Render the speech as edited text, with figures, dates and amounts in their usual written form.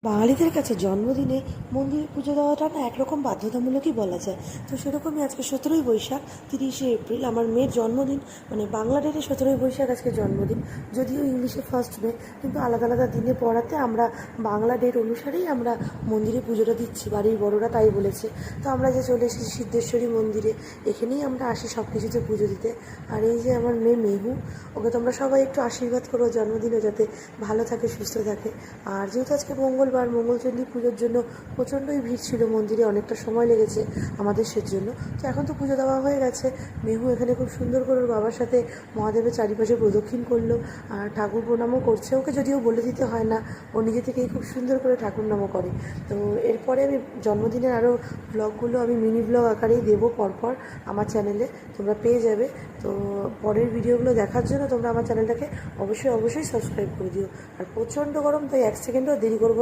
বাঙালিদের কাছে জন্মদিনে মন্দিরে পুজো দেওয়াটা না একরকম বাধ্যতামূলকই বলা যায়। তো সেরকমই আজকে 17ই বৈশাখ, 30শে এপ্রিল আমার মেয়ের জন্মদিন। মানে বাংলা ডেটে 17ই বৈশাখ আজকে জন্মদিন, যদিও ইংলিশে 1 মে, কিন্তু আলাদা আলাদা দিনে পড়াতে আমরা বাংলা ডেট অনুসারেই আমরা মন্দিরে পুজোটা দিচ্ছি। বাড়ির বড়রা তাই বলেছে। তো আমরা যে চলে এসেছি সিদ্ধেশ্বরী মন্দিরে, এখানেই আমরা আসি সব কিছুতে পুজো দিতে। আর এই যে আমার মেয়ে মেহু, ওকে তোমরা সবাই একটু আশীর্বাদ করো জন্মদিনে যাতে ভালো থাকে, সুস্থ থাকে। আর যেহেতু আজকে মঙ্গলচণ্ডী পুজোর জন্য প্রচণ্ডই ভিড় ছিল মন্দিরে, অনেকটা সময় লেগেছে আমাদের জন্য। তো এখন তো পুজো দেওয়া হয়ে গেছে। মেহু এখানে খুব সুন্দর করে ওর বাবার সাথে মহাদেবের চারিপাশে প্রদক্ষিণ করলো আর ঠাকুর প্রণামও করছে। ওকে যদিও বলে দিতে হয় না, ও নিজে থেকেই খুব সুন্দর করে ঠাকুর নামও করে। তো এরপরে আমি জন্মদিনের আরও ব্লগগুলো আমি মিনি ব্লগ আকারেই দেবো পরপর আমার চ্যানেলে, তোমরা পেয়ে যাবে। তো পরের ভিডিওগুলো দেখার জন্য তোমরা আমার চ্যানেলটাকে অবশ্যই সাবস্ক্রাইব করে দিও। আর প্রচণ্ড গরম, তাই 1 সেকেন্ডও দেরি করবো।